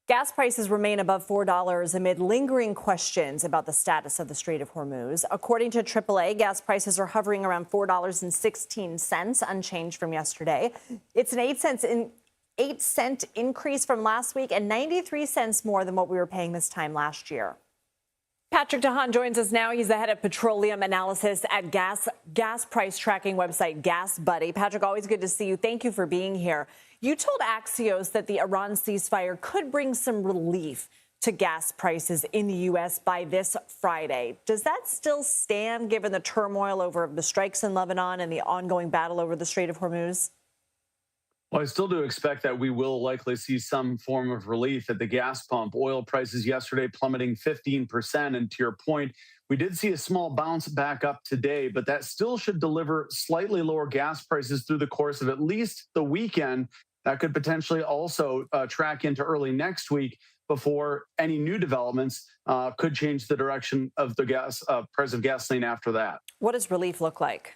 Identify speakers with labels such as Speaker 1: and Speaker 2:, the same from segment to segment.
Speaker 1: Gas prices remain above $4 amid lingering questions about the status of the Strait of Hormuz. According to AAA, gas prices are hovering around $4.16, unchanged from yesterday. It's an 8-cent increase from last week and 93 cents more than what we were paying this time last year. Patrick Haan joins us now. He's the head of petroleum analysis at gas price tracking website GasBuddy. Patrick, always good to see you. Thank you for being here. You told Axios that the Iran ceasefire could bring some relief to gas prices in the U.S. by this Friday. Does that still stand given the turmoil over the strikes in Lebanon and the ongoing battle over the Strait of Hormuz?
Speaker 2: Well, I still do expect that we will likely see some form of relief at the gas pump. Oil prices yesterday plummeting 15%. And to your point, we did see a small bounce back up today, but that still should deliver slightly lower gas prices through the course of at least the weekend. That could potentially also track into early next week before any new developments could change the direction of the price of gasoline after that.
Speaker 1: What does relief look like?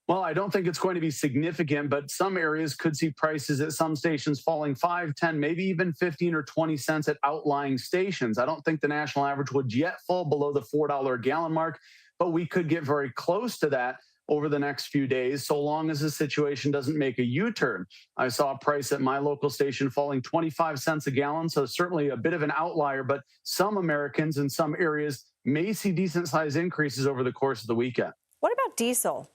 Speaker 2: Well, I don't think it's going to be significant, but some areas could see prices at some stations falling 5, 10, maybe even 15 or 20 cents at outlying stations. I don't think the national average would yet fall below the $4 a gallon mark, but we could get very close to that over the next few days, so long as the situation doesn't make a U-turn. I saw a price at my local station falling 25 cents a gallon, so certainly a bit of an outlier, but some Americans in some areas may see decent-sized increases over the course of the weekend.
Speaker 1: What about diesel?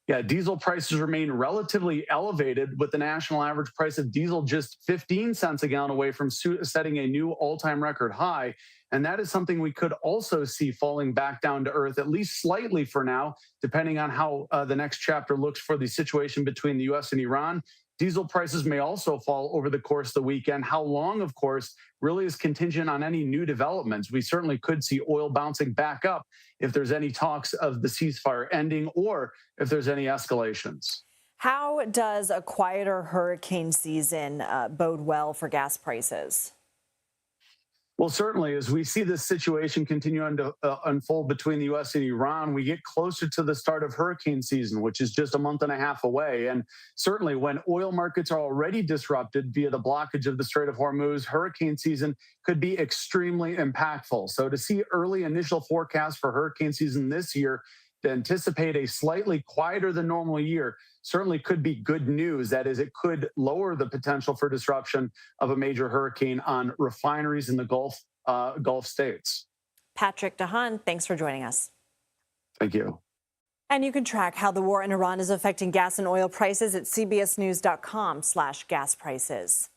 Speaker 2: Yeah, diesel prices remain relatively elevated, with the national average price of diesel just 15 cents a gallon away from setting a new all-time record high. And that is something we could also see falling back down to earth, at least slightly for now, depending on how the next chapter looks for the situation between the U.S. and Iran. Diesel prices may also fall over the course of the weekend. How long, of course, really is contingent on any new developments. We certainly could see oil bouncing back up if there's any talks of the ceasefire ending or if there's any escalations.
Speaker 1: How does a quieter hurricane season bode well for gas prices?
Speaker 2: Well, certainly, as we see this situation continue to unfold between the U.S. and Iran, we get closer to the start of hurricane season, which is just a month and a half away. And certainly when oil markets are already disrupted via the blockage of the Strait of Hormuz, hurricane season could be extremely impactful. So to see early initial forecasts for hurricane season this year to anticipate a slightly quieter than normal year certainly could be good news. That is, it could lower the potential for disruption of a major hurricane on refineries in the Gulf states.
Speaker 1: Patrick Haan, thanks for joining us.
Speaker 2: Thank you.
Speaker 1: And you can track how the war in Iran is affecting gas and oil prices at cbsnews.com/gas prices.